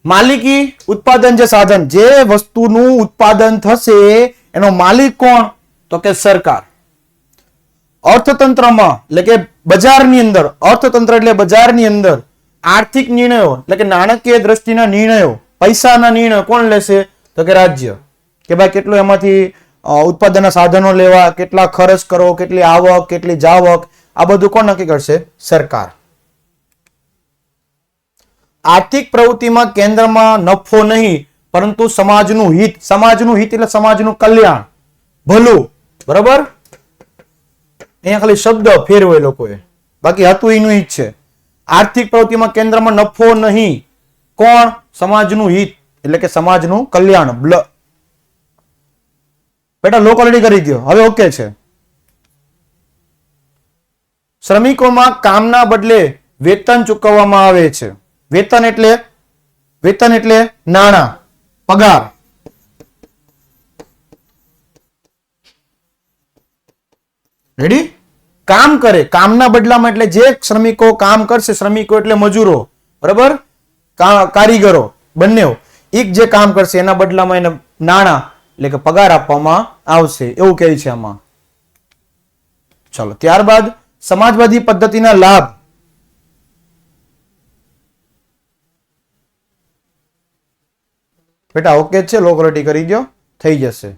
માલિકી ઉત્પાદન જે સાધન, જે વસ્તુનું ઉત્પાદન થશે એનો માલિક કોણ? તો કે સરકાર. અર્થતંત્રમાં એટલે કે બજારની અંદર, અર્થતંત્ર એટલે બજારની અંદર આર્થિક નિર્ણયો એટલે કે નાણાકીય દ્રષ્ટિના નિર્ણયો, પૈસાના નિર્ણયો કોણ લેશે? તો કે રાજ્ય. કે ભાઈ કેટલું એમાંથી ઉત્પાદનના સાધનો લેવા, કેટલા ખર્ચ કરો, કેટલી આવક, કેટલી જાવક, આ બધું કોણ નક્કી કરશે? સરકાર. આર્થિક પ્રવૃત્તિમાં કેન્દ્રમાં નફો નહીં પરંતુ સમાજનું હિત. સમાજનું હિત એટલે સમાજનું કલ્યાણ, ભલું. બરાબર? અહીંયા ખાલી શબ્દ ફેરવ્યો લોકોએ, બાકી હતું એનું હિત છે. આર્થિક પ્રવૃત્તિમાં કેન્દ્રમાં નફો નહીં, કોણ? સમાજનું હિત એટલે કે સમાજનું કલ્યાણ. બેટા લો ક્વોલિટી કરી દો, હવે ઓકે છે. શ્રમિકોમાં કામના બદલે વેતન ચૂકવવામાં આવે છે. વેતન એટલે નાણાં, પગાર. રેડી? કામ કરે, કામના બદલામાં એટલે જે શ્રમિકો કામ કરશે, શ્રમિકો એટલે મજૂરો, બરાબર, કારીગરો, બંને એક જે કામ કરશે એના બદલામાં એને નાણાં એટલે કે પગાર આપવામાં આવશે, એવું કહે છે આમાં. ચલો, ત્યારબાદ સમાજવાદી પદ્ધતિના લાભ. બેટા ઓકે છે, લો ક્વોલિટી કરી દો, થઈ જશે.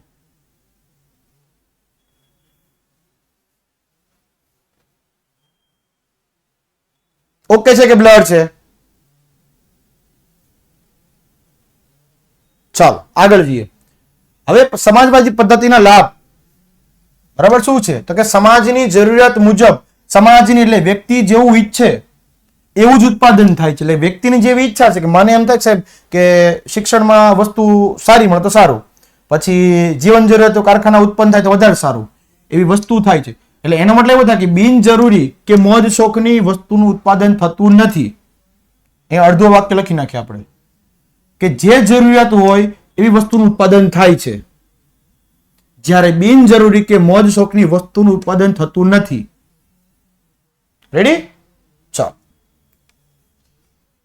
ઓકે છે કે બ્લર છે? ચાલો આગળ જઈએ. હવે સમાજવાદી પદ્ધતિના લાભ, બરાબર, શું છે? તો કે સમાજની જરૂરિયાત મુજબ, સમાજની એટલે વ્યક્તિ જેવું ઈચ્છે એવું જ ઉત્પાદન થાય છે. એટલે વ્યક્તિની જેવી ઈચ્છા છે કે મને એમ થાય સાહેબ કે શિક્ષણમાં વસ્તુ સારી મળે તો સારું, પછી જીવન જરૂરિયાતો કારખાના ઉત્પન્ન થાય તો વધારે સારું, એવી વસ્તુ થાય છે. એટલે એનો મતલબ એવો થાય કે બિનજરૂરી કે મોજ શોખની વસ્તુનું ઉત્પાદન થતું નથી. એ અડધો વાક્ય લખી નાખીએ આપણે કે જે જરૂરિયાત હોય એવી વસ્તુનું ઉત્પાદન થાય છે, જ્યારે બિનજરૂરી કે મોજ શોખની વસ્તુનું ઉત્પાદન થતું નથી. રેડી? ચાલો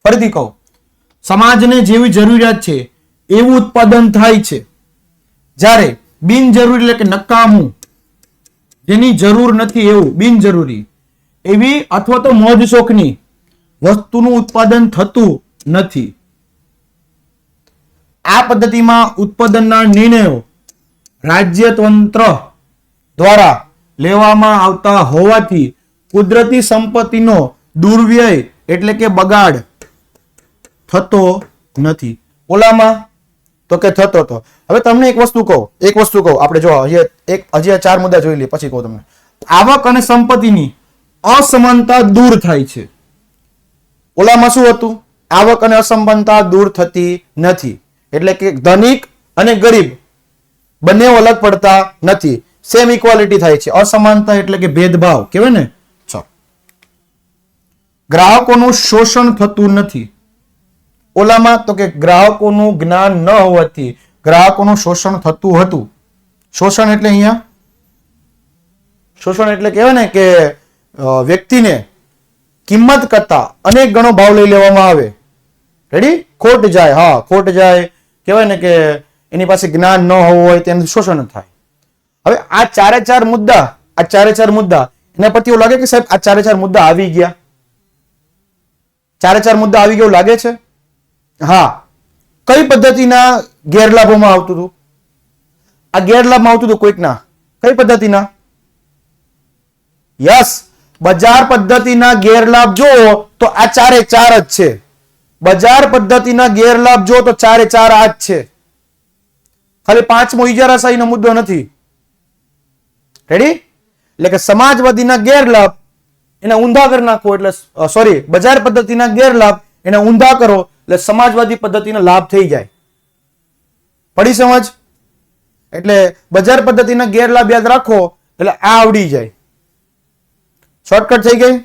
ફરીથી કહું, સમાજને જેવી જરૂરિયાત છે એવું ઉત્પાદન થાય છે, જ્યારે બિનજરૂરી એટલે કે નકામું, જેની જરૂર નથી એવું, બિનજરૂરી એવી અથવા તો મોજ શોખની વસ્તુનું ઉત્પાદન થતું નથી. આ પદ્ધતિમાં ઉત્પાદનના નિર્ણયો રાજ્યતંત્ર દ્વારા લેવામાં આવતા હોવાથી કુદરતી સંપત્તિનો દુર્વ્યય એટલે કે બગાડ થતો નથી. ઓલામાં તો કે થતો હતો. હવે તમને એક વસ્તુ કહું, આપણે જો હજી 4 મુદ્દા જોઈ લઈએ પછી કહું તમને. આવક અને સંપત્તિની અસમાનતા દૂર થાય છે. ઓલામાં શું હતું? આવક અને અસમાનતા દૂર થતી નથી, એટલે કે ધનિક અને ગરીબ બંને અલગ પડતા નથી, સેમ ઇક્વાલિટી થાય છે. અસમાનતા એટલે કે ભેદભાવ કહેવાય ને. ગ્રાહકોનું શોષણ થતું નથી. ઓલામાં તો કે ગ્રાહકોનું જ્ઞાન ન હોવાથી ગ્રાહકોનું શોષણ થતું હતું. શોષણ એટલે અહીંયા શોષણ એટલે કહેવાય ને કે વ્યક્તિને કિંમત કરતા અનેક ગણો ભાવ લઈ લેવામાં આવે. રેડી? ખોટ જાય, હા ખોટ જાય, કહેવાય ને કે એની પાસે જ્ઞાન ન હોવું હોય તેનું શોષણ થાય. હવે આ ચારે ચાર મુદ્દા એના પરથી એવું લાગે કે સાહેબ આ ચારે ચાર મુદ્દા આવી ગયા? ચારે ચાર મુદ્દા આવી ગયા એવું લાગે છે? હા. કઈ પદ્ધતિના ગેરલાભોમાં આવતું હતું? આ ગેરલાભમાં આવતું હતું કોઈકના. કઈ પદ્ધતિના? યસ, બજાર પદ્ધતિના ગેરલાભ જો તો આ ચારે ચાર જ છે. બજાર પદ્ધતિના ગેરલાભ જો તો ચારે ચાર આ જ છે. ખાલી 5મો ઇજારાશાહીનો મુદ્દો નથી. રેડી? એટલે કે સમાજવાદીના ગેરલાભ એને ઊંધા કરી નાખો એટલે સોરી, બજાર પદ્ધતિના ગેરલાભ એને ઊંધા કરો એટલે સમાજવાદી પદ્ધતિનો લાભ થઈ જાય. પડી સમજ? એટલે બજાર પદ્ધતિના ગેરલાભ યાદ રાખો એટલે આ આવડી જાય. શોર્ટકટ થઈ ગઈ?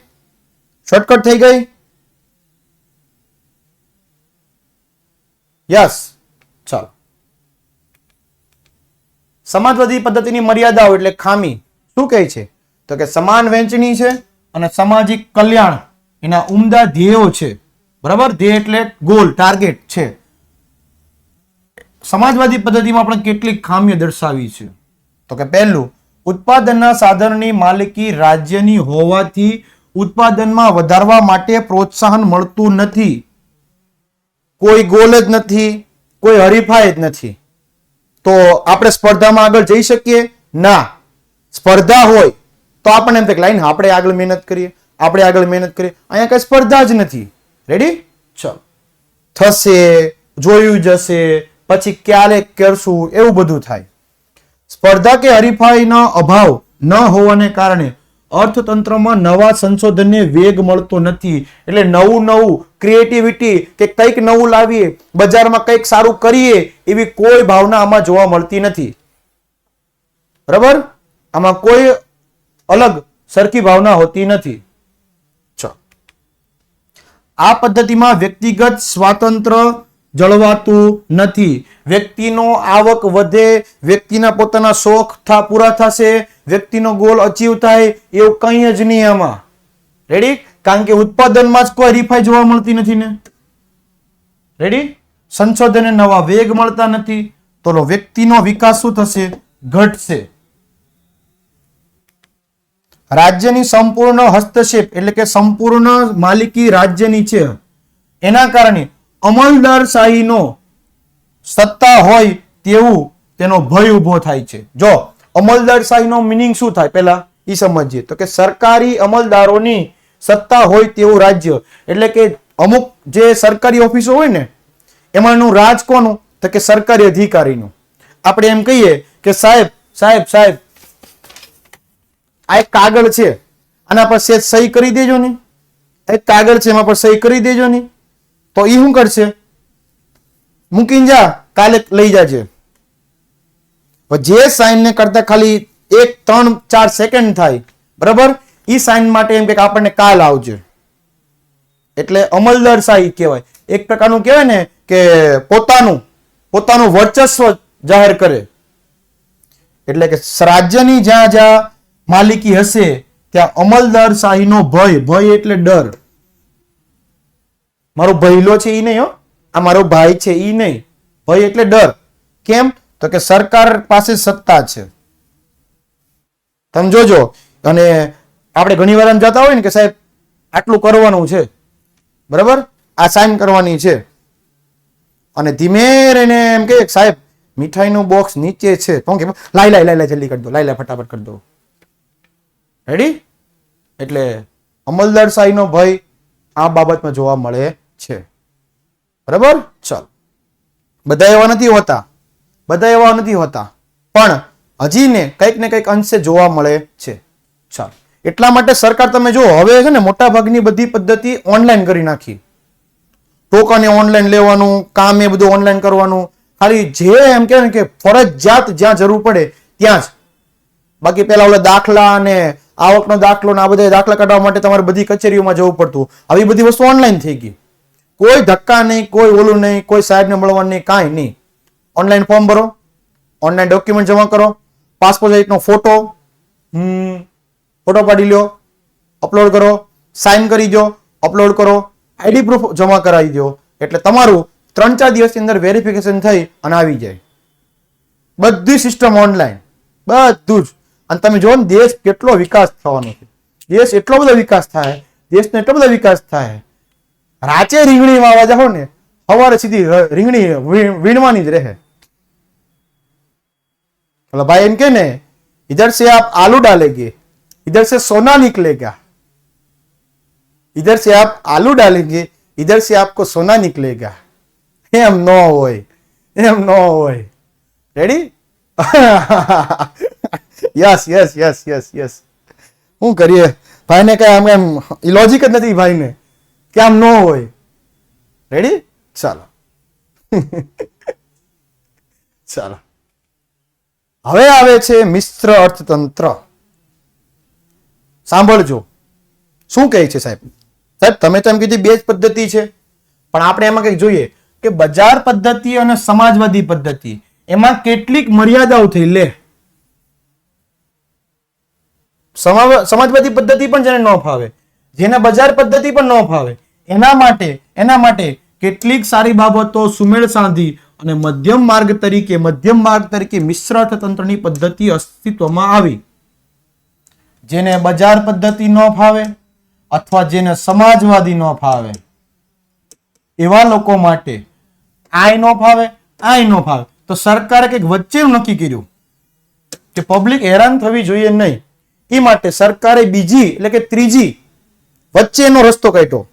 શોર્ટકટ થઈ ગઈ? યસ. ચાલો, સમાજવાદી પદ્ધતિની મર્યાદાઓ એટલે ખામી શું કહે છે? તો કે સમાન વહેંચણી છે અને સામાજિક કલ્યાણ એના ઉમદા ધ્યેયો છે. બરાબર? ધ્યેય એટલે ગોલ, ટાર્ગેટ છે. સમાજવાદી પદ્ધતિમાં આપણે કેટલીક ખામીઓ દર્શાવી છે. તો કે પહેલું, ઉત્પાદનના સાધનની માલિકી રાજ્યની હોવાથી ઉત્પાદનમાં વધારવા માટે પ્રોત્સાહન મળતું નથી. કોઈ ગોલ જ નથી, કોઈ હરીફાઈ જ નથી. તો આપણે સ્પર્ધામાં આગળ જઈ શકીએ? ના. સ્પર્ધા હોય તો આપણને એમ થાય લાઈન આપણે આગળ મહેનત કરીએ, આપણે આગળ મહેનત કરીએ. અહીંયા કઈ સ્પર્ધા જ નથી. રેડી? ચલો. થશે, જોયું જશે, પછી ક્યારે કરશું, એવું બધું થાય. સ્પર્ધા કે હરીફાઈનો અભાવ ન હોવાને કારણે અર્થતંત્રમાં નવા સંશોધનને વેગ મળતો નથી. એટલે નવું ક્રિએટિવિટી કે કંઈક નવું લાવીએ, બજારમાં કંઈક સારું કરીએ, એવી કોઈ ભાવના આમાં જોવા મળતી નથી. બરાબર? આમાં કોઈ અલગ સરખી ભાવના હોતી નથી. આ પદ્ધતિમાં વ્યક્તિગત સ્વાતંત્ર્ય જળવાતું નથી. વ્યક્તિનો આવક વધે, વ્યક્તિના પોતાના શોખ પૂરા થશે, વ્યક્તિનો ગોલ અચીવ થાય, એવું કંઈ જ નહીં આમાં. રેડી? કારણ કે ઉત્પાદનમાં જ કોઈ હરીફાઈ જોવા મળતી નથી ને. રેડી? સંશોધનને નવા વેગ મળતા નથી, તો વ્યક્તિનો વિકાસ શું થશે? ઘટશે. રાજ્યની સંપૂર્ણ હસ્તક્ષેપ એટલે કે સંપૂર્ણ માલિકી રાજ્યની છે. એના કારણે અમલદારશાહીનો સત્તા હોય તેવું તેનો ભય ઉભો થાય છે. જો અમલદારશાહીનો મિનિંગ શું થાય પહેલા એ સમજીએ. તો કે સરકારી અમલદારોની સત્તા હોય તેવું રાજ્ય. એટલે કે અમુક જે સરકારી ઓફિસો હોય ને એમાંનું રાજ કોનું? તો કે સરકારી અધિકારીનું. આપણે એમ કહીએ કે સાહેબ સાહેબ સાહેબ આ એક કાગળ છે, આના પર સહી કરી દેજો ને. એક કાગળ છે, એમાં પર સહી કરી દેજો ને. તો એ શું કરશે? મૂકીને જા, કાલે લઈ જાજે. જે સાઇન ને કરતા ખાલી 1, 3, 4 સેકન્ડ થાય, બરાબર? એ સાઇન માટે એમ કે આપણને કાલ આવજે. એટલે અમલદારશાહી કહેવાય. એક પ્રકારનું કહેવાય ને કે પોતાનું વર્ચસ્વ જાહેર કરે. એટલે કે રાજ્યની જ્યાં જ્યાં માલિકી હશે ત્યાં અમલદારશાહીનો ભય એટલે ડર. મારો ભયલો છે ઈ નહીં હો, આ મારો ભાઈ છે ઈ નહીં. ભય એટલે ડર. કેમ? તો કે સરકાર પાસે સત્તા છે. તમે જોજો. અને આપણે ઘણી વાર જતા હોય ને કે સાહેબ આટલું કરવાનું છે, બરાબર? આ સાઇન કરવાની છે. અને ધીમે રહીને એમ કે સાહેબ મીઠાઈનું બોક્સ નીચે છે. તો કે લાઈ જલ્દી કરી દો, લાઈ ફટાફટ કરી દો. રેડી? એટલે અમલદારશાહીનો ભય આ બાબતમાં જોવા મળે છે. બરાબર? ચાલ. બધા એવા નથી હોતા, પણ હજી ને કંઈક અંશે જોવા મળે છે. ચાલ. એટલા માટે સરકાર તમે જો હવે છે ને મોટા ભાગની બધી પદ્ધતિ ઓનલાઈન કરી નાખી. ટોકન ઓનલાઈન લેવાનું, કામ એ બધું ઓનલાઈન કરવાનું. ખાલી જે એમ કે ફરજિયાત જ્યાં જરૂર પડે ત્યાં જ. બાકી પેલા ઓલા દાખલા અને આવકનો દાખલો ને આ બધા દાખલા કાઢવા માટે તમારે બધી કચેરીઓમાં જવું પડતું. આવી બધી વસ્તુ ઓનલાઈન થઈ ગઈ. કોઈ ધક્કા નહીં, કોઈ ઓલું નહીં, કોઈ સાહેબને મળવાનું નહીં, કાંઈ નહીં. ઓનલાઈન ફોર્મ ભરો, ઓનલાઈન ડોક્યુમેન્ટ જમા કરો, પાસપોર્ટ સાઇઝનો ફોટો પાડી લ્યો, અપલોડ કરો, સાઇન કરી દો, અપલોડ કરો, આઈડી પ્રૂફ જમા કરાવી દો. એટલે તમારું 3-4 દિવસની અંદર વેરિફિકેશન થઈ અને આવી જાય. બધી સિસ્ટમ ઓનલાઈન, બધું જ. અને તમે જો ને દેશ કેટલો વિકાસ થવાનો છે. દેશ એટલો બધો વિકાસ થાય, દેશનો એટલો બધો વિકાસ થાય. રાચે રીંગણી વાવા જાઓ ને સવારે સીધી રીંગણી વીણવાની જ રહે. मतलब भाई इनके ने इधर से आप आलू डालेंगे, इधर से सोना निकलेगा, इधर से आप आलू डालेंगे, इधर से आपको सोना निकलेगा. एम नो होय. रेडी? यस. હું કરીએ ભાઈને કઈ આમ એમ લોજિક જ નથી ભાઈને કે આમ નો હોય. રેડી? ચાલો. હવે આવે છે મિશ્ર અર્થતંત્ર. સાંભળજો શું કહે છે સાહેબ. તમે તો એમ કીધી બે જ પદ્ધતિ છે, પણ આપણે એમાં કંઈક જોઈએ કે બજાર પદ્ધતિ અને સમાજવાદી પદ્ધતિ એમાં કેટલીક મર્યાદાઓ થઈ લે. સમાજવાદી પદ્ધતિ પણ જેને ન ફાવે, જેને બજાર પદ્ધતિ પણ ન ફાવે, એના માટે કેટલીક સારી બાબતો સુમેળ સાધી અને મધ્યમ માર્ગ તરીકે મિશ્ર અર્થતંત્રની પદ્ધતિ અસ્તિત્વમાં આવી. જેને બજાર પદ્ધતિ ન ફાવે અથવા જેને સમાજવાદી ન ફાવે એવા લોકો માટે આય ન ફાવે, આય ન ફાવે, તો સરકારે કંઈક વચ્ચેનું નક્કી કર્યું કે પબ્લિક હેરાન થવી જોઈએ નહીં. એ માટે સરકારે બીજી એટલે કે ત્રીજી વચ્ચેનો રસ્તો કાઢ્યો.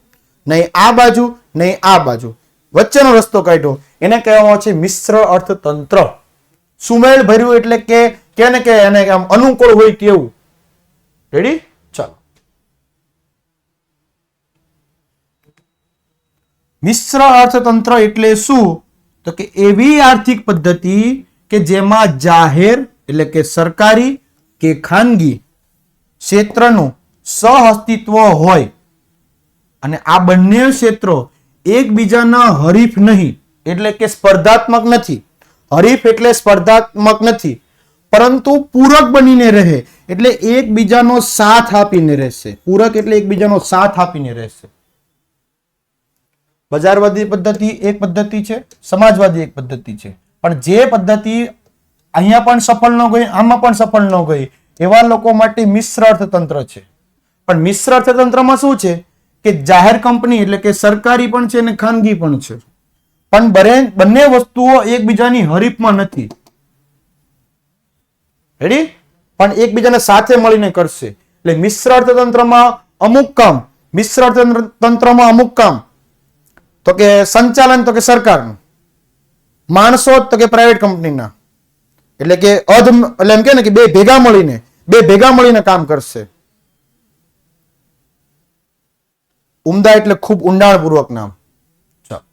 નહીં આ બાજુ નહીં આ બાજુ, વચ્ચેનો રસ્તો કાઢ્યો. એને કહેવામાં આવે છે મિશ્ર અર્થતંત્ર. સુમેળ ભર્યું એટલે કે એને આમ અનુકૂળ હોય તેવું. રેડી? ચાલો. મિશ્ર અર્થતંત્ર એટલે શું? તો કે એવી આર્થિક પદ્ધતિ કે જેમાં જાહેર એટલે કે સરકારી કે ખાનગી ક્ષેત્રનું સહઅસ્તિત્વ હોય અને આ બંને ક્ષેત્રો એકબીજાના હરીફ નહીં એટલે કે સ્પર્ધાત્મક નથી. હરીફ એટલે સ્પર્ધાત્મક નથી, પરંતુ પૂરક બનીને રહે એટલે એકબીજાનો સાથ આપીને રહેશે. પૂરક એટલે એકબીજાનો સાથ આપીને રહેશે. બજારવાદી પદ્ધતિ એક પદ્ધતિ છે, સમાજવાદી એક પદ્ધતિ છે. પણ જે પદ્ધતિ અહીંયા પણ સફળ ન ગઈ, આમાં પણ સફળ ન ગઈ, એવા લોકો માટે મિશ્ર અર્થતંત્ર છે. પણ મિશ્ર અર્થતંત્રમાં શું છે કે જાહેર કંપની એટલે કે સરકારી પણ છે અને ખાનગી પણ છે, પણ બંને વસ્તુઓ એકબીજાની હરીફમાં નથી. રેડી? પણ એકબીજાને સાથે મળીને કરશે. એટલે મિશ્ર અર્થતંત્રમાં અમુક કામ તો કે સંચાલન તો કે સરકારનું, માણસો તો કે પ્રાઇવેટ કંપનીના, એટલે કે એટલે એમ કે ને કે બે ભેગા મળીને કામ કરશે. ઉમદા એટલે ખૂબ ઊંડાણપૂર્વક નામ. ચાલો.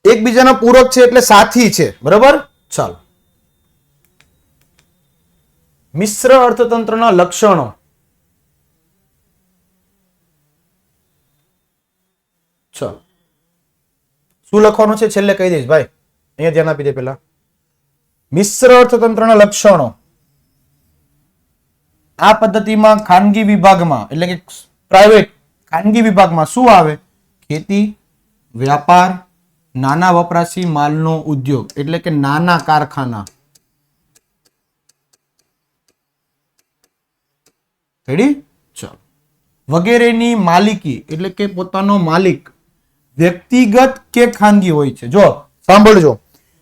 એકબીજાના પૂરક છે એટલે સાથી છે. બરાબર? ચાલો. મિશ્ર અર્થતંત્રના લક્ષણો. ચાલો. શું લખવાનું છે છેલ્લે કહી દઈશ ભાઈ, અહીંયા ધ્યાન આપી દે પેલા. મિશ્ર અર્થતંત્રના લક્ષણો. આ પદ્ધતિમાં ખાનગી વિભાગમાં એટલે કે પ્રાઇવેટ ખાનગી વિભાગમાં શું આવે? ખેતી, વ્યાપાર, નાના વપરાશી માલનો ઉદ્યોગ એટલે કે નાના કારખાના. રેડી? ચાલો. વગેરેની માલિકી એટલે કે પોતાનો માલિક વ્યક્તિગત કે ખાનગી હોય છે. જો સાંભળજો,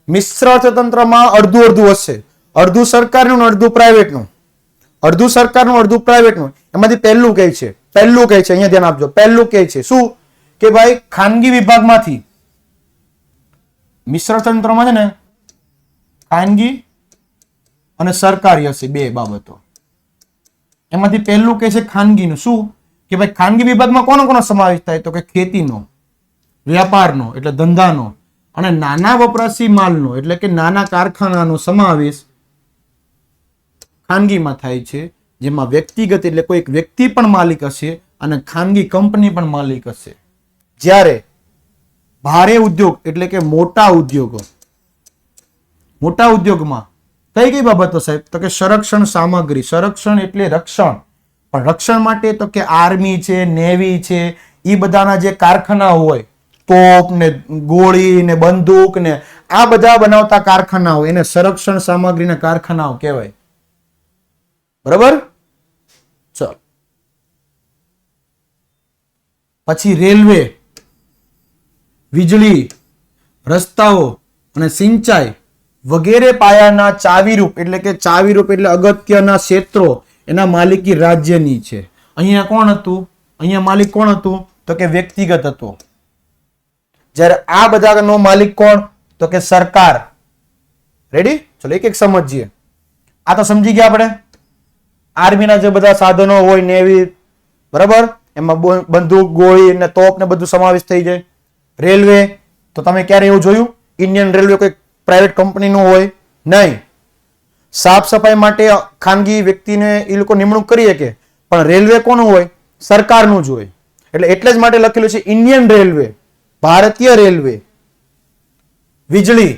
મિશ્ર અર્થતંત્રમાં અડધું અડધું હશે. અડધું સરકારનું ને અડધું પ્રાઇવેટનું. અડધું સરકારનું અડધું પ્રાઇવેટનું. એમાંથી પહેલું કહે છે અહીંયા ધ્યાન આપજો. પહેલું કહે છે શું કે ભાઈ ખાનગી વિભાગમાંથી મિશ્ર અર્થતંત્રમાં છે ને ખાનગી અને સરકારી હશે બે બાબતો. એમાંથી પહેલું કહે છે ખાનગીનું. શું કે ભાઈ ખાનગી વિભાગમાં કોનો સમાવેશ થાય? તો કે ખેતીનો, વ્યાપારનો એટલે ધંધાનો, અને નાના વપરાશી માલનો એટલે કે નાના કારખાનાનો સમાવેશ ખાનગીમાં થાય છે, જેમાં વ્યક્તિગત એટલે કોઈ એક વ્યક્તિ પણ માલિક હશે અને ખાનગી કંપની પણ માલિક હશે. જ્યારે ભારે ઉદ્યોગ એટલે કે મોટા ઉદ્યોગમાં કઈ બાબતો સાહેબ? તો કે સંરક્ષણ સામગ્રી. સંરક્ષણ એટલે રક્ષણ, પણ રક્ષણ માટે તો કે આર્મી છે, નેવી છે, એ બધાના જે કારખાના હોય, તોપ ને ગોળી ને બંદૂક ને આ બધા બનાવતા કારખાનાઓ, એને સંરક્ષણ સામગ્રીના કારખાનાઓ કહેવાય. બરાબર? ચાલો. પછી રેલવે, વીજળી, રસ્તાઓ અને સિંચાઈ વગેરે પાયાના ચાવીરૂપ એટલે અગત્યના ક્ષેત્રો એના માલિકી રાજ્યની છે. અહીંયા કોણ હતું? અહીંયા માલિક કોણ હતું? તો કે વ્યક્તિગત હતો. જ્યારે આ બધાનો માલિક કોણ? તો કે સરકાર. રેડી? ચલો એક એક સમજીએ. આ તો સમજી ગયા આપણે. આર્મીના જે બધા સાધનો હોય, નેવી, બરાબર, એમાં બંદૂક, ગોળી અને તોપ ને બધું સમાવેશ થઈ જાય. રેલવે તો તમે ક્યારે એવું જોયું? ઇન્ડિયન રેલવે કોઈ પ્રાઇવેટ કંપનીનું હોય નહીં. સાફ સફાઈ માટે ખાનગી વ્યક્તિને એ લોકો નિમણૂક કરી શકે, પણ રેલવે કોનું હોય? સરકારનું જ હોય. એટલે જ માટે લખેલું છે ઇન્ડિયન રેલવે, ભારતીય રેલવે. વીજળી,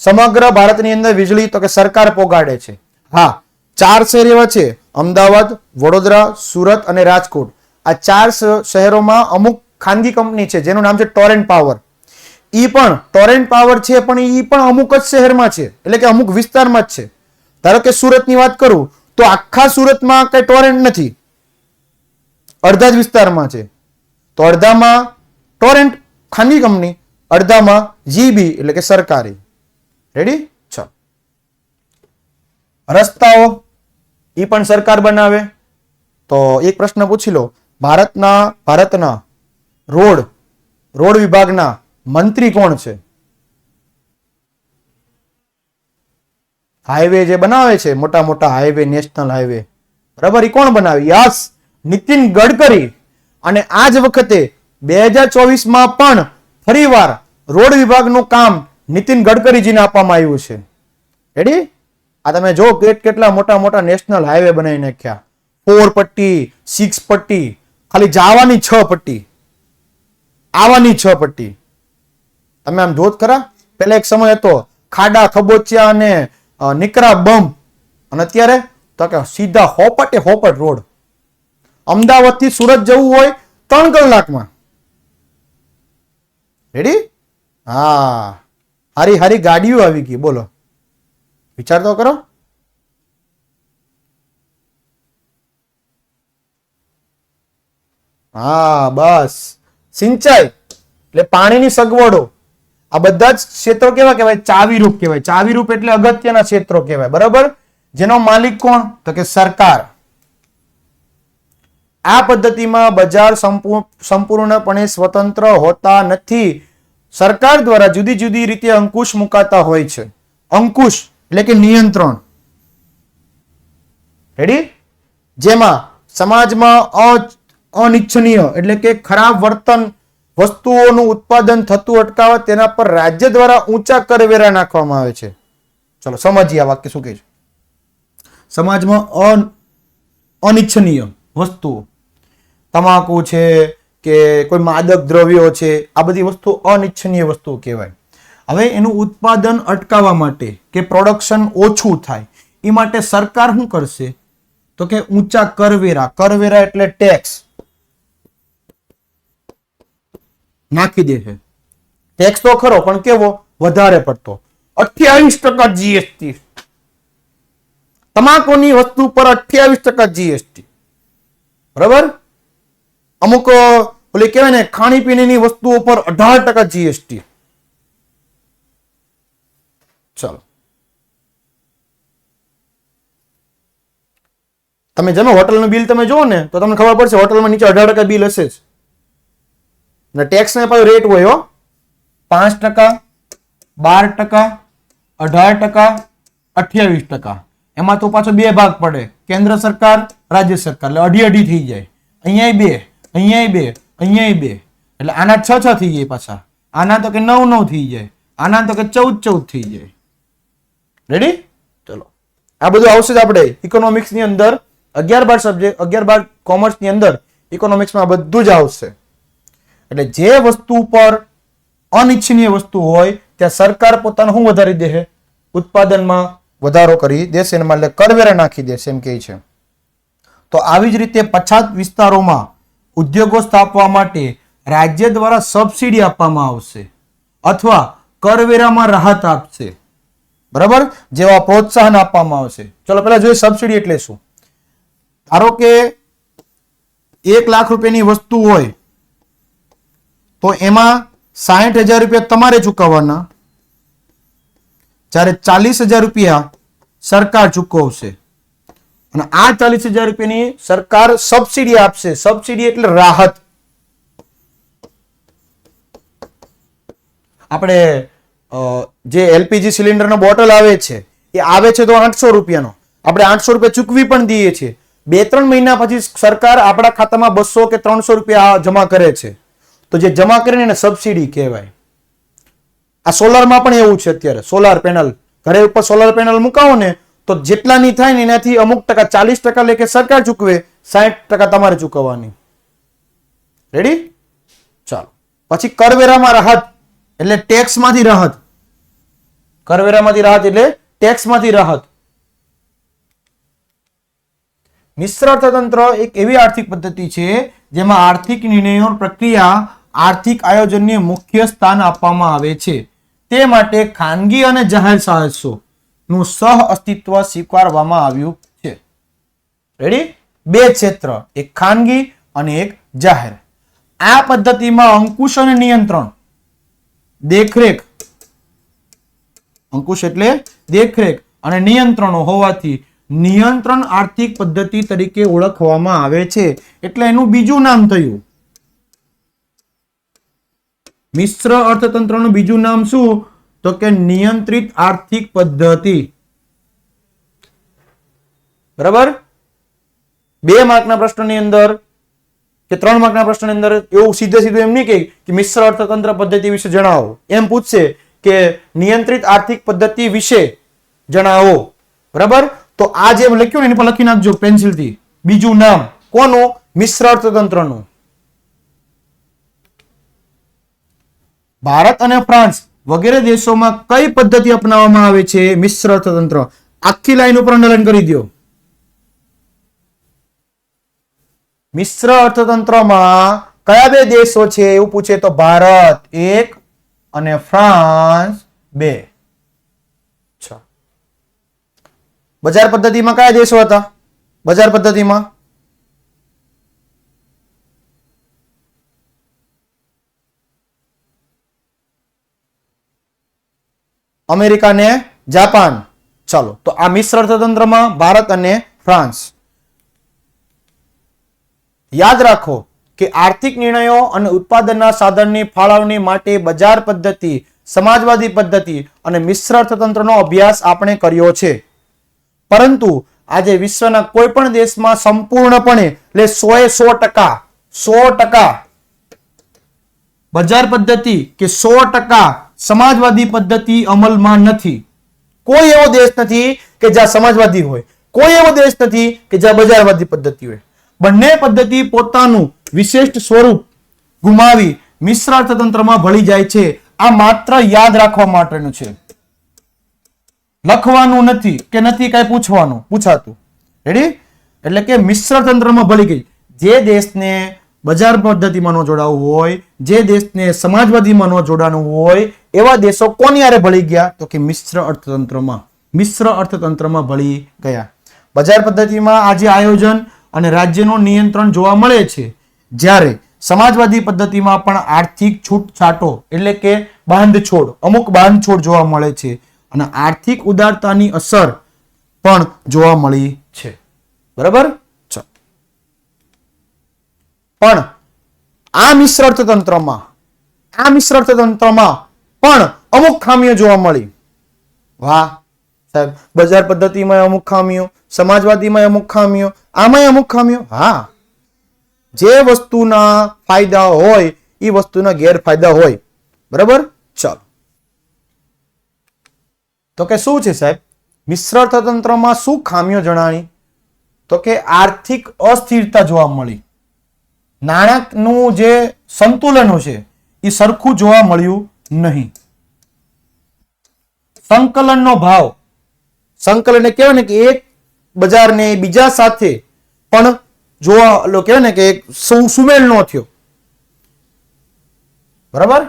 સમગ્ર ભારતની અંદર વીજળી તો કે સરકાર પોગાડે છે. હા, 4 શહેર એવા છે, અમદાવાદ, વડોદરા, સુરત અને રાજકોટ. આ 4 શહેરોમાં અમુક ખાનગી કંપની છે જેનું નામ છે ટોરેન્ટ પાવર. ઈ પણ ટોરેન્ટ પાવર છે, પણ ઈ પણ અમુક જ શહેરમાં છે, એટલે કે અમુક વિસ્તારમાં જ છે. ધારો કે સુરતની વાત કરું તો આખા સુરતમાં કઈ ટોરેન્ટ નથી, અડધા જ વિસ્તારમાં છે. તો અડધામાં ટોરેન્ટ ખાનગી કંપની, અડધામાં જીબી એટલે કે સરકારી. રેડી? ચાલો. રસ્તાઓ ઈ પણ સરકાર બનાવે. તો એક પ્રશ્ન પૂછી લો, ભારતના રોડ વિભાગના મંત્રી કોણ છે? હાઈવે જે બનાવે છે, મોટા મોટા હાઈવે, નેશનલ હાઈવે, બરાબર, એ કોણ બનાવે? યસ, નીતિન ગડકરી. અને આ જ વખતે 2024માં પણ ફરીવાર રોડ વિભાગનું કામ નીતિન ગડકરીજીને આપવામાં આવ્યું છે. રેડી? આ તમે જો કેટલા મોટા મોટા નેશનલ હાઈવે બનાવી નાખ્યા. 4 પટ્ટી, 6 પટ્ટી, ખાલી જવાની 6 પટ્ટી, આવવાની 6 પટ્ટી. તમે આમ જોત ખરા, પેલા એક સમય હતો ખાડા ખબોચિયા અને નીકરા બમ્પ, અને અત્યારે તો કે સીધા હોપટે હોપટ રોડ. અમદાવાદ થી સુરત જવું હોય 3 કલાકમાં. રેડી? હા, હારી ગાડીઓ આવી ગઈ. બોલો, વિચાર તો કરો. હા, બસ. સિંચાઈ એટલે પાણીની સગવડો, આ બધા જ ક્ષેત્રો કેવા કહેવાય? ચાવીરૂપ કહેવાય. ચાવીરૂપ એટલે અગત્યના ક્ષેત્રો કહેવાય. બરાબર? જેનો માલિક કોણ? તો કે સરકાર. આ પદ્ધતિમાં બજાર સંપૂર્ણપણે સ્વતંત્ર હોતા નથી. સરકાર દ્વારા જુદી જુદી રીતે અંકુશ મુકાતા હોય છે. અંકુશ એટલે કે નિયંત્રણ. રેડી? જેમાં સમાજમાં અનિચ્છનીય એટલે કે ખરાબ વર્તન, વસ્તુઓનું ઉત્પાદન થતું અટકાવવા તેના પર રાજ્ય દ્વારા ઊંચા કરવેરા નાખવામાં આવે છે. ચલો સમજીએ આ વાક્ય શું કહે છે. સમાજમાં અનિચ્છનીય વસ્તુઓ, તમાકુ છે કે કોઈ માદક દ્રવ્યો છે, આ બધી વસ્તુ અનિચ્છનીય વસ્તુઓ કહેવાય. હવે એનું ઉત્પાદન અટકાવવા માટે કે પ્રોડક્શન ઓછું થાય એ માટે સરકાર શું કરશે? તો કે ઊંચા કરવેરા. કરવેરા એટલે ટેક્સ નાખી દે છે. ટેક્સ તો ખરો, પણ કેવો? વધારે પડતો. 28% જીએસટી. તમાકુની વસ્તુ પર 28% જીએસટી. બરાબર? અમુક ઓલી કહેવાય ને ખાણીપીણીની વસ્તુઓ પર 18% જીએસટી. ચાલો, તમે જમો હોટલનું બિલ તમે જુઓ ને તો તમને ખબર પડશે હોટલમાં નીચે 18% બિલ હશે જ. ટેક્સ ને પાછો રેટ હોય હો, 5%, 12%, 18%, 28%. એમાં તો પાછો 2 ભાગ પડે, કેન્દ્ર સરકાર, રાજ્ય સરકાર, એટલે 2.5 થઈ જાય. અહીંયા 2, અહીંયા 2, અહીંયા 2, એટલે આના 6 થઈ જાય પાછા. આના તો કે 9 થઈ જાય, આના તો કે 14 થઈ જાય. રેડી? ચલો, આ બધું આવશે જ આપણે ઇકોનોમિક્સ ની અંદર. 11-12 સબ્જેક્ટ, 11-12 કોમર્સ ની અંદર ઇકોનોમિક્સમાં બધું જ આવશે. એટલે જે વસ્તુ પર અનિચ્છનીય વસ્તુ હોય ત્યાં સરકાર પોતાનું શું વધારી દે? ઉત્પાદનમાં વધારો કરી દેશે, એમાં એટલે કરવેરા નાખી દેશે એમ કહે છે. તો આવી જ રીતે પછાત વિસ્તારોમાં ઉદ્યોગો સ્થાપવા માટે રાજ્ય દ્વારા સબસિડી આપવામાં આવશે અથવા કરવેરામાં રાહત આપશે. બરાબર? જેવા પ્રોત્સાહન આપવામાં આવશે. ચલો પહેલા જોઈએ સબસિડી એટલે શું. ધારો કે 1 લાખ રૂપિયાની વસ્તુ હોય તો એમાં 60,000 રૂપિયા તમારે ચૂકવવાના, જ્યારે 40,000 રૂપિયા સરકાર ચૂકવશે. અને આ 40,000 રૂપિયાની સરકાર સબસિડી આપશે. સબસિડી એટલે રાહત. આપણે જે એલપીજી સિલિન્ડરનો બોટલ આવે છે એ આવે છે તો 800 રૂપિયાનો, આપણે 800 રૂપિયા ચૂકવી પણ દઈએ છીએ. 2-3 મહિના પછી સરકાર આપણા ખાતામાં 200 કે 300 રૂપિયા જમા કરે છે. તો જે જમા કરીને એને સબસિડી કહેવાય. આ સોલારમાં પણ એવું છે. અત્યારે સોલાર પેનલ, ઘરે ઉપર સોલાર પેનલ મુકાવો ને તો જેટલાની થાય ને એનાથી અમુક ટકા, 40% લેકે સરકાર ચૂકવે, 60% તમારે ચૂકવવાની. રેડી? ચાલો, પછી કરવેરામાં રાહત એટલે ટેક્સમાંથી રાહત. કરવેરામાંથી રાહત એટલે ટેક્સમાંથી રાહત. મિશ્ર અર્થતંત્ર એક એવી આર્થિક પદ્ધતિ છે જેમાં આર્થિક નિર્ણયો પ્રક્રિયા આર્થિક આયોજનને મુખ્ય સ્થાન આપવામાં આવે છે. તે માટે ખાનગી અને જાહેર સાહસોનું સહ અસ્તિત્વ સ્વીકારવામાં આવ્યું છે. રેડી? બે ક્ષેત્ર, એક ખાનગી અને એક જાહેર. આ પદ્ધતિમાં અંકુશ અને નિયંત્રણ, દેખરેખ, અંકુશ એટલે દેખરેખ અને નિયંત્રણો હોવાથી નિયંત્રણ આર્થિક પદ્ધતિ તરીકે ઓળખવામાં આવે છે. એટલે એનું બીજું નામ થયું. મિશ્ર અર્થતંત્રનું બીજું નામ શું? તો કે નિયંત્રિત આર્થિક પદ્ધતિ. બરાબર? 2 માર્કના પ્રશ્નની અંદર કે 3 માર્કના પ્રશ્નની અંદર એવું સીધું એમ નહીં કે મિશ્ર અર્થતંત્ર પદ્ધતિ વિશે જણાવો. એમ પૂછશે કે નિયંત્રિત આર્થિક પદ્ધતિ વિશે જણાવો. બરાબર? તો આ જે લખ્યું ને એની પર લખી નાખજો પેન્સિલથી. બીજું નામ કોનું? મિશ્ર અર્થતંત્રનું. ભારત અને ફ્રાન્સ વગેરે દેશોમાં કઈ પદ્ધતિ અપનાવવામાં આવે છે? મિશ્ર અર્થતંત્ર. આખી લાઈન ઉપર અંડરલાઈન કરી દો. મિશ્ર અર્થતંત્રમાં કયા 2 દેશો છે એવું પૂછે તો ભારત 1 અને ફ્રાન્સ 2. બજાર પદ્ધતિમાં કયા દેશો હતા? બજાર પદ્ધતિમાં અમેરિકા ને જાપાન. ચાલો, તો આ મિશ્ર અર્થતંત્રમાં ભારત અને ફ્રાન્સ. યાદ રાખો કે આર્થિક નિર્ણયો અને ઉત્પાદનના સાધનની ફાળવણી માટે બજાર પદ્ધતિ, સમાજવાદી પદ્ધતિ અને મિશ્ર અર્થતંત્રનો અભ્યાસ આપણે કર્યો છે. પરંતુ આજે વિશ્વના કોઈ પણ દેશમાં સંપૂર્ણપણે એટલે 100% બજાર પદ્ધતિ કે 100% સમાજવાદી પદ્ધતિ અમલમાં નથી. કોઈ એવો દેશ નથી કે જ્યાં સમાજવાદી હોય, કોઈ એવો દેશ નથી કે જ્યાં બજારવાદી પદ્ધતિ હોય. બંને પદ્ધતિ પોતાનું વિશિષ્ટ સ્વરૂપ ગુમાવી મિશ્ર અર્થતંત્રમાં ભળી જાય છે. આ માત્ર યાદ રાખવા માટેનું છે, લખવાનું નથી કે નથી કઈ પૂછાતું. રેડી? એટલે કે મિશ્ર તંત્રમાં ભળી ગઈ. જે દેશને બજાર પદ્ધતિમાં ન જોડાવું હોય, જે દેશને સમાજવાદીમાં ન જોડાવું હોય, એવા દેશો કોની હારે ભળી ગયા? તો કે મિશ્ર અર્થતંત્રમાં ભળી ગયા. બજાર પદ્ધતિમાં આજે આયોજન અને રાજ્યનું નિયંત્રણ જોવા મળે છે, જ્યારે સમાજવાદી પદ્ધતિમાં પણ આર્થિક છૂટછાટો એટલે કે અમુક બાંધછોડ જોવા મળે છે અને આર્થિક ઉદારતાની અસર પણ જોવા મળી છે. બરાબર? પણ આ મિશ્ર અર્થતંત્રમાં પણ અમુક ખામીઓ જોવા મળી. વાહ સાહેબ, બજાર પદ્ધતિમાં અમુક ખામીઓ, સમાજવાદીમાં અમુક ખામીઓ, આમાં અમુક ખામીઓ. હા, જે વસ્તુના ફાયદા હોય એ વસ્તુના ગેરફાયદા હોય. બરાબર? ચાલો, તો કે શું છે સાહેબ મિશ્ર અર્થતંત્રમાં શું ખામીઓ જણાવી? તો કે આર્થિક અસ્થિરતા જોવા મળી. નાણાંનું જે સંતુલન છે એ સરખું જોવા મળ્યું નહીં. સંકલનનો ભાવ, સંકલન કહેવાય ને કે એક બજારને બીજા સાથે પણ જોવા કહેવાય ને કે સુમેળ નો થયો. બરાબર?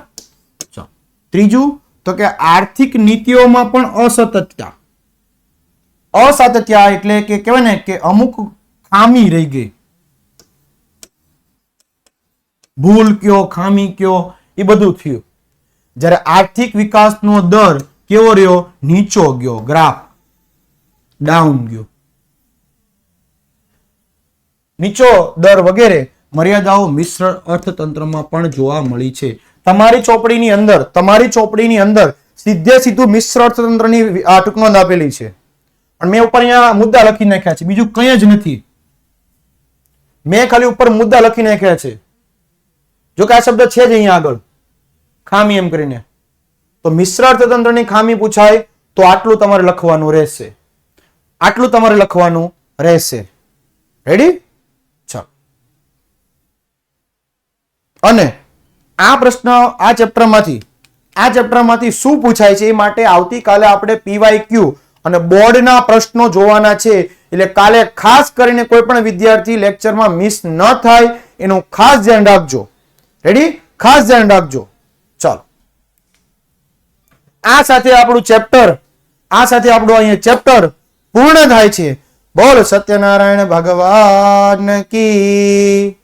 ત્રીજું તો કે આર્થિક નીતિઓમાં પણ અસાતત્ય એટલે કે કહેવાય ને કે અમુક ખામી રહી ગઈ. ભૂલ કયો, ખામી કયો, એ બધું થયું. જ્યારે આર્થિક વિકાસનો દર કેવો રહ્યો? નીચો ગયો, ગ્રાફ ડાઉન ગયો. નીચો દર વગેરે મર્યાદાઓ મિશ્ર અર્થતંત્રમાં પણ જોવા મળી છે. તમારી ચોપડીની અંદર સીધું મિશ્ર અર્થતંત્રની આ ટૂંકનોંધ આપેલી છે. અને મેં ઉપર અહીંયા મુદ્દા લખી નાખ્યા છે, બીજું કંઈ જ નથી. મેં ખાલી ઉપર મુદ્દા લખી નાખ્યા છે. જો કે આ શબ્દ છે જ અહીંયા આગળ, ખામી એમ કરીને. તો મિશ્ર અર્થતંત્રની ખામી પૂછાય તો આટલું તમારે લખવાનું રહેશે. રેડી? ચાલો, અને આ પ્રશ્ન આ ચેપ્ટરમાંથી આ ચેપ્ટરમાંથી શું પૂછાય છે એ માટે આવતીકાલે આપણે PYQ અને બોર્ડના પ્રશ્નો જોવાના છે. એટલે કાલે ખાસ કરીને કોઈ પણ વિદ્યાર્થી લેક્ચરમાં મિસ ન થાય એનું ખાસ ધ્યાન રાખજો. રેડી? ખાસ ધ્યાન રાખજો. ચાલો, આ સાથે આપણું અહીંયા ચેપ્ટર પૂર્ણ થાય છે. બોલ સત્યનારાયણ ભગવાન કી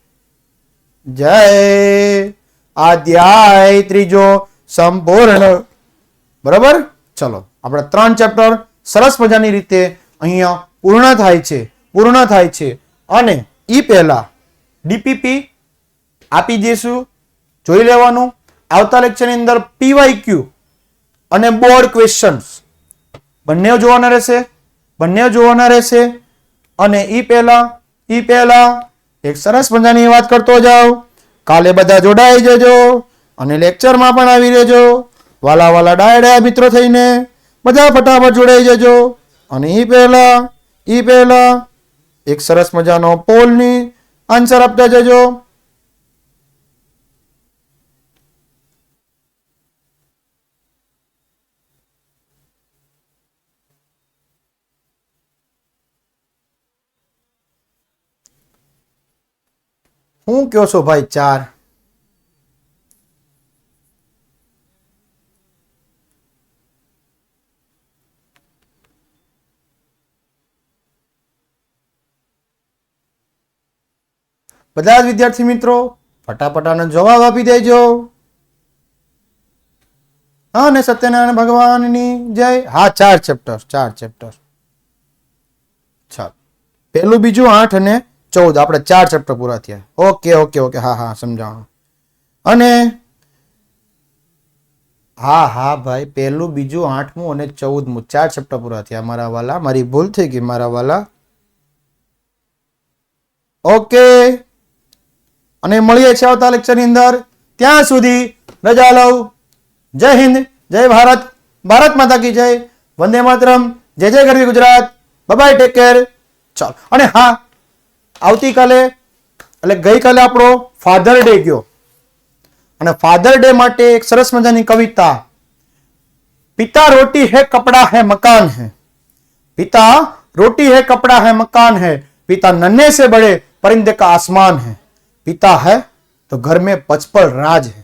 જય. અધ્યાય 3 સંપૂર્ણ. બરાબર? ચલો, આપણે 3 ચેપ્ટર સરસ મજાની રીતે અહીંયા પૂર્ણ થાય છે. અને ઈ પહેલા ડીપીપી આપી દઈશું, જોઈ લેવાનું. આવતા લેક્ચરની અંદર PYQ અને બોર્ડ ક્વેશ્ચન્સ બંને જોવાના રહેશે. અને ઈ પહેલા એક સરસ મજાની વાત કરતો જાવ. કાલે બધા જોડાઈ જજો અને લેક્ચરમાં પણ આવી રહેજો. વાલા ડાયડા મિત્રો થઈને બધા ફટાફટ જોડાઈ જજો. અને ઈ પહેલા એક સરસ મજાનો પોલની આન્સર આપતા જજો. હું કયો છો ભાઈ? 4. બધા જ વિદ્યાર્થી મિત્રો ફટાફટાનો જવાબ આપી દેજો. હા, ને સત્યનારાયણ ભગવાનની જય. હા, 4 ચેપ્ટર. ચાલો, પહેલું, બીજું, 8 અને 14 આપણે 4 ચેપ્ટર પૂરા થયા. ઓકે. હા, સમજાણું. અને હા ભાઈ, પહેલું, બીજું, 8મું અને 14મું 4 ચેપ્ટર પૂરા થયા મારા વાલા. મારી ભૂલ થઈ ગઈ મારા વાલા. ઓકે, અને મળીએ છીએ આવતા લેક્ચરની અંદર. ત્યાં સુધી રજા લઉં. જય હિન્દ, જય ભારત, ભારત માતા કી જય, વંદે માતરમ, જય જય ગરવી ગુજરાત. Bye, take care. ચાલો, અને હા, આવતીકાલે એટલે ગઈકાલે આપણો ફાધર ડે ગયો અને ફાધર ડે માટે એક સરસ મજાની કવિતા. पिता रोटी है कपड़ा है मकान है, पिता रोटी है कपड़ा है मकान है, पिता नन्हे से बड़े परिंदे का आसमान है, पिता है तो घर में 55 राज है,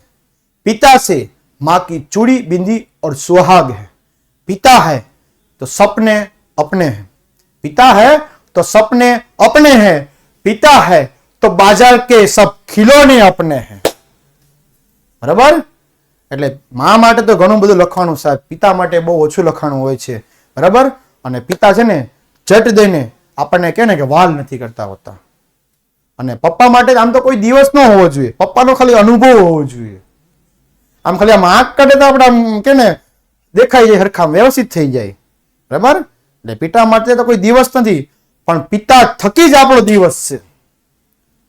पिता से माँ की चूड़ी बिंदी और सुहाग है, पिता है तो सपने अपने हैं, पिता है तो सपने अपने हैं, पिता है तो बाजार के सब खिलौने अपने हैं. बराबर? એટલે મા માટે તો ઘણું બધું લખવાનું સાહેબ, પિતા માટે બહુ ઓછું લખાણું હોય છે. બરાબર? અને પિતા છે ને જટ દઈને આપણને કહે ને કે વાલ નથી કરતા હોતા. અને પપ્પા માટે આમ તો કોઈ દિવસ ન હોવો જોઈએ, પપ્પાનો ખાલી અનુભવ હોવો જોઈએ. આમ ખાલી આમ આંખ કાઢે તો આપણે આમ કે ને દેખાઈ જાય, હરખા વ્યવસ્થિત થઈ જાય. બરાબર? એટલે પિતા માટે તો કોઈ દિવસ નથી, પણ પિતા થકી જ આપણો દિવસ છે.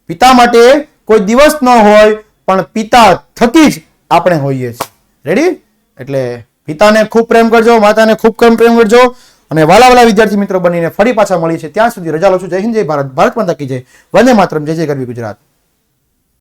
પિતા માટે કોઈ દિવસ ન હોય, પણ પિતા થકી જ આપણે હોઈએ છીએ. રેડી? એટલે પિતાને ખૂબ પ્રેમ કરજો, માતાને ખૂબ પ્રેમ કરજો. અને વાલા વિદ્યાર્થી મિત્રો બનીને ફરી પાછા મળી છે. ત્યાં સુધી રજા લઉં છું. જય હિન્દ, જય ભારત, ભારત માતા કી જય, વંદે માતરમ, જય જય ગરવી ગુજરાત.